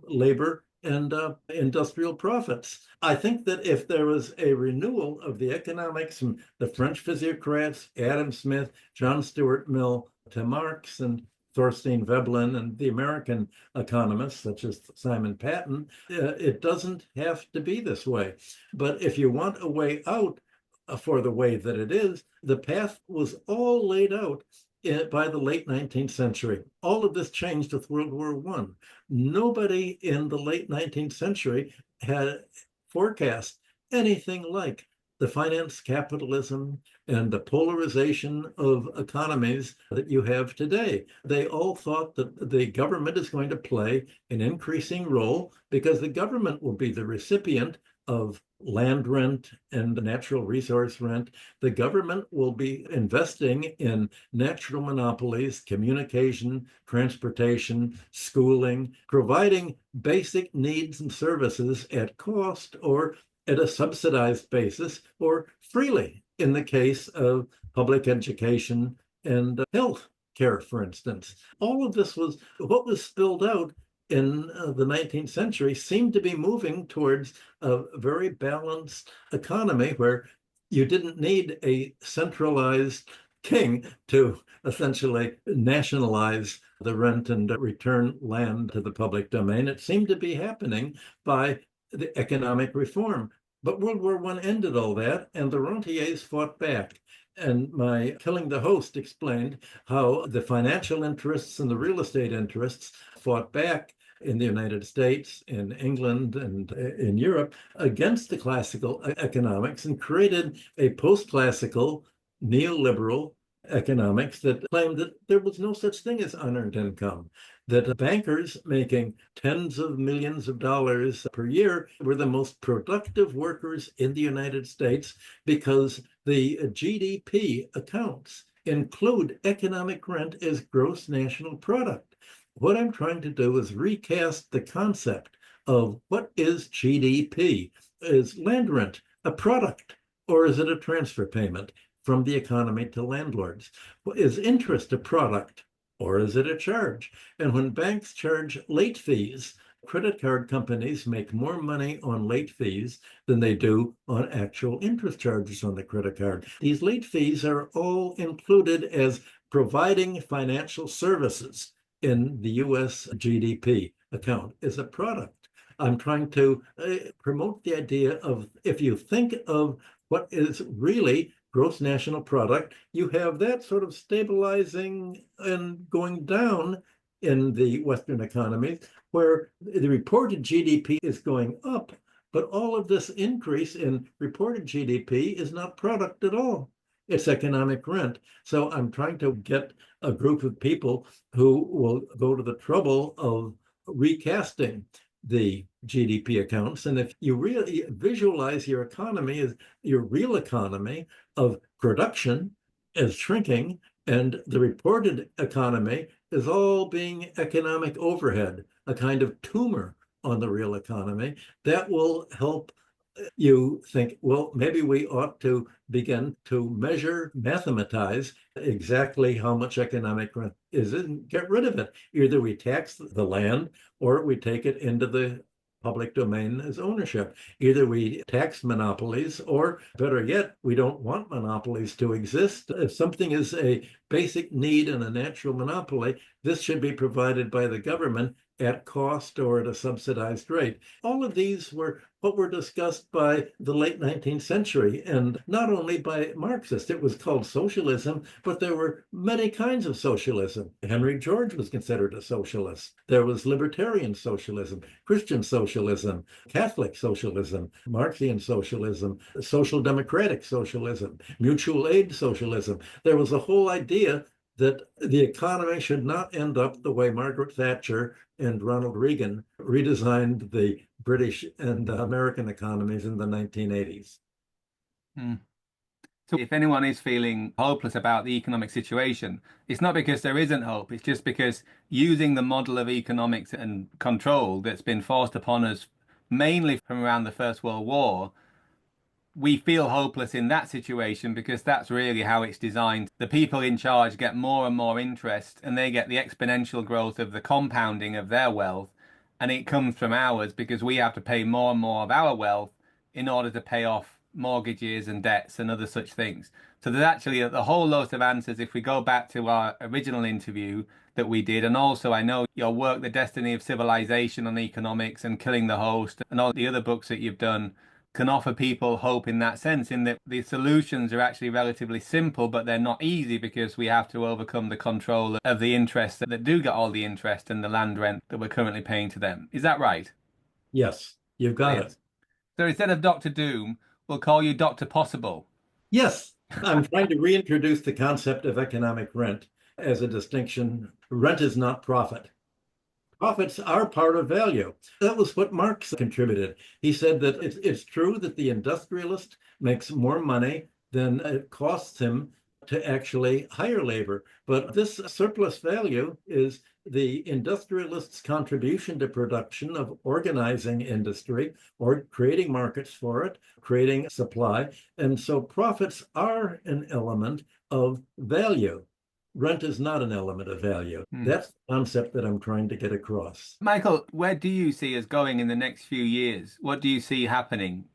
labor and industrial profits. I think that if there was a renewal of the economics from the French physiocrats, Adam Smith, John Stuart Mill, to Marx and Thorstein Veblen and the American economists such as Simon Patten, it doesn't have to be this way. But if you want a way out for the way that it is, the path was all laid out by the late 19th century. All of this changed with World War I. Nobody in the late 19th century had forecast anything like the finance capitalism and the polarization of economies that you have today. They all thought that the government is going to play an increasing role because the government will be the recipient of land rent and natural resource rent. The government will be investing in natural monopolies, communication, transportation, schooling, providing basic needs and services at cost or at a subsidized basis or freely in the case of public education and health care, for instance. All of this was what was spilled out in the 19th century seemed to be moving towards a very balanced economy where you didn't need a centralized king to essentially nationalize the rent and return land to the public domain. It seemed to be happening by the economic reform. But World War I ended all that, and the rentiers fought back. And my Killing the Host explained how the financial interests and the real estate interests fought back in the United States, in England, and in Europe against the classical economics and created a post-classical neoliberal economics that claimed that there was no such thing as unearned income, that bankers making tens of millions of dollars per year were the most productive workers in the United States because the GDP accounts include economic rent as gross national product. What I'm trying to do is recast the concept of what is GDP? Is land rent a product or is it a transfer payment from the economy to landlords? Is interest a product or is it a charge? And when banks charge late fees, credit card companies make more money on late fees than they do on actual interest charges on the credit card. These late fees are all included as providing financial services in the US GDP account as a product. I'm trying to promote the idea of if you think of what is really gross national product, you have that sort of stabilizing and going down in the Western economies, where the reported GDP is going up, but all of this increase in reported GDP is not product at all. It's economic rent. So I'm trying to get a group of people who will go to the trouble of recasting the GDP accounts. And if you really visualize your economy as your real economy of production as shrinking, and the reported economy is all being economic overhead, a kind of tumor on the real economy, that will help you think, well, maybe we ought to begin to measure, mathematize exactly how much economic rent is it and get rid of it. Either we tax the land or we take it into the public domain as ownership. Either we tax monopolies, or better yet, we don't want monopolies to exist. If something is a basic need and a natural monopoly, this should be provided by the government at cost or at a subsidized rate. All of these were what were discussed by the late 19th century, and not only by Marxists. It was called socialism, but there were many kinds of socialism. Henry George was considered a socialist. There was libertarian socialism, Christian socialism, Catholic socialism, Marxian socialism, social democratic socialism, mutual aid socialism. There was a whole idea that the economy should not end up the way Margaret Thatcher and Ronald Reagan redesigned the British and American economies in the 1980s. So if anyone is feeling hopeless about the economic situation, it's not because there isn't hope. It's just because using the model of economics and control that's been forced upon us mainly from around the First World War, we feel hopeless in that situation because that's really how it's designed. The people in charge get more and more interest and they get the exponential growth of the compounding of their wealth. And it comes from ours because we have to pay more and more of our wealth in order to pay off mortgages and debts and other such things. So there's actually a whole lot of answers if we go back to our original interview that we did. And also, I know your work, The Destiny of Civilization on Economics and Killing the Host, and all the other books that you've done can offer people hope in that sense, in that the solutions are actually relatively simple, but they're not easy because we have to overcome the control of the interests that do get all the interest and the land rent that we're currently paying to them. Is that right? Yes, you've got Brilliant. it. So instead of Dr. Doom, we'll call you Dr. Possible. Yes, I'm trying to reintroduce the concept of economic rent as a distinction. Rent is not profit. Profits are part of value. That was what Marx contributed. He said that it's true that the industrialist makes more money than it costs him to actually hire labor. But this surplus value is the industrialist's contribution to production of organizing industry or creating markets for it, creating supply. And so profits are an element of value. Rent is not an element of value. That's the concept that I'm trying to get across. Michael, where do you see us going in the next few years? What do you see happening?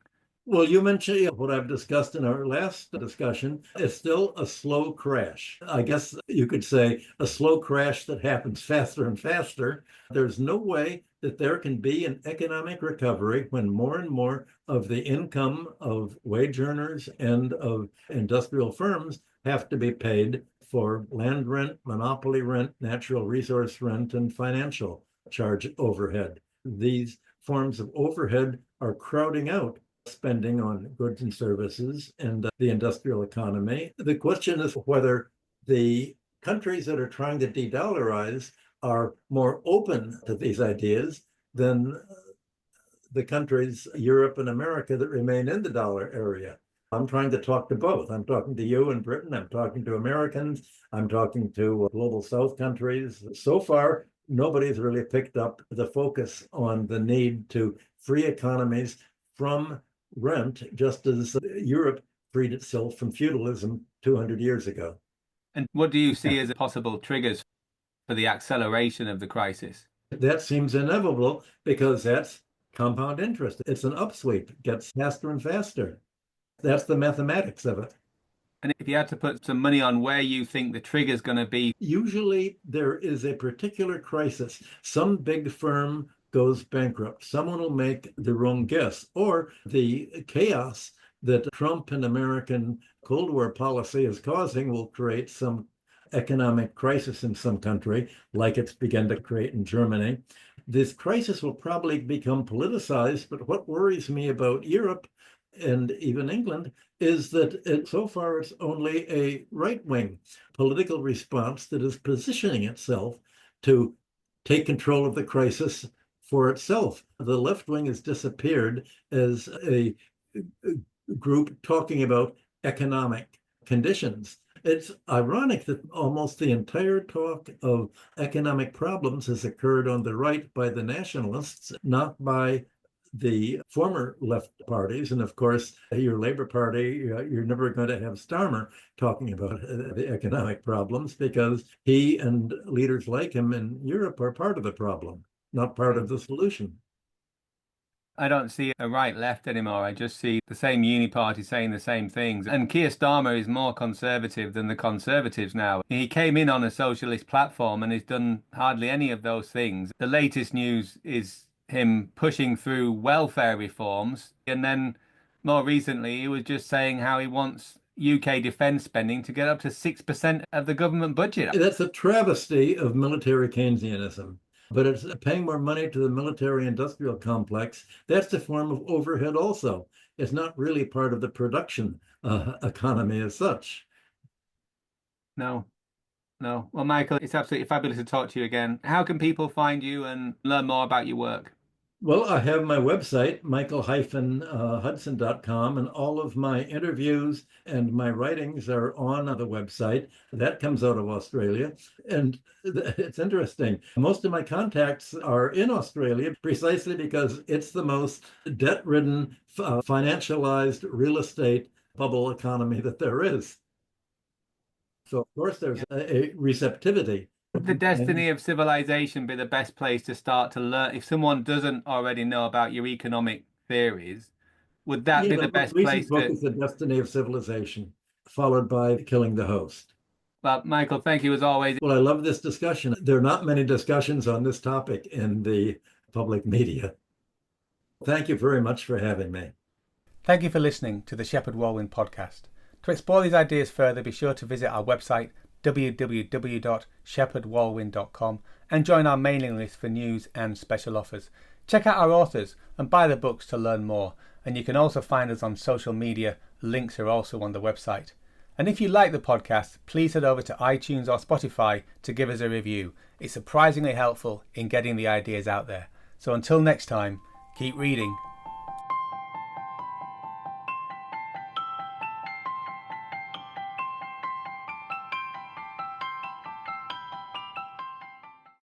Well, you mentioned what I've discussed in our last discussion. It's still a slow crash. I guess you could say a slow crash that happens faster and faster. There's no way that there can be an economic recovery when more and more of the income of wage earners and of industrial firms have to be paid for land rent, monopoly rent, natural resource rent, and financial charge overhead. These forms of overhead are crowding out spending on goods and services and the industrial economy. The question is whether the countries that are trying to de-dollarize are more open to these ideas than the countries, Europe and America, that remain in the dollar area. I'm trying to talk to both. I'm talking to you in Britain. I'm talking to Americans. I'm talking to global South countries. So far, nobody's really picked up the focus on the need to free economies from rent, just as Europe freed itself from feudalism 200 years ago. And what do you see as possible triggers for the acceleration of the crisis? That seems inevitable because that's compound interest. It's an upsweep, it gets faster and faster. That's the mathematics of it. And if you had to put some money on where you think the trigger's going to be, usually there is a particular crisis. Some big firm goes bankrupt. Someone will make the wrong guess, or the chaos that Trump and American Cold War policy is causing will create some economic crisis in some country, like it's begun to create in Germany. This crisis will probably become politicized, but what worries me about Europe and even England is that so far it's only a right-wing political response that is positioning itself to take control of the crisis for itself. The left wing has disappeared as a group talking about economic conditions. It's ironic that almost the entire talk of economic problems has occurred on the right by the nationalists, not by the former left parties. And of course, your Labour Party, you're never going to have Starmer talking about the economic problems because he and leaders like him in Europe are part of the problem, not part of the solution. I don't see a right left anymore. I just see the same uni party saying the same things. And Keir Starmer is more conservative than the Conservatives now. He came in on a socialist platform and has done hardly any of those things. The latest news is him pushing through welfare reforms. And then more recently, he was just saying how he wants UK defence spending to get up to 6% of the government budget. That's a travesty of military Keynesianism. But it's paying more money to the military industrial complex. That's a form of overhead also. It's not really part of the production economy as such. No, no. Well, Michael, it's absolutely fabulous to talk to you again. How can people find you and learn more about your work? Well, I have my website, michael-hudson.com, and all of my interviews and my writings are on the website. That comes out of Australia. And it's interesting. Most of my contacts are in Australia precisely because it's the most debt-ridden, financialized real estate bubble economy that there is. So, of course, there's a receptivity. Would the destiny of civilization be the best place to start to learn? If someone doesn't already know about your economic theories, would that be Yeah, the the most best recent place book to? is The Destiny of Civilization, followed by Killing the Host. Well, Michael, thank you as always. Well, I love this discussion. There are not many discussions on this topic in the public media. Thank you very much for having me. Thank you for listening to the Shepheard-Walwyn podcast. To explore these ideas further, be sure to visit our website www.shepheardwalwyn.com and join our mailing list for news and special offers. Check out our authors and buy the books to learn more. And you can also find us on social media. Links are also on the website. And if you like the podcast, please head over to iTunes or Spotify to give us a review. It's surprisingly helpful in getting the ideas out there. So until next time, keep reading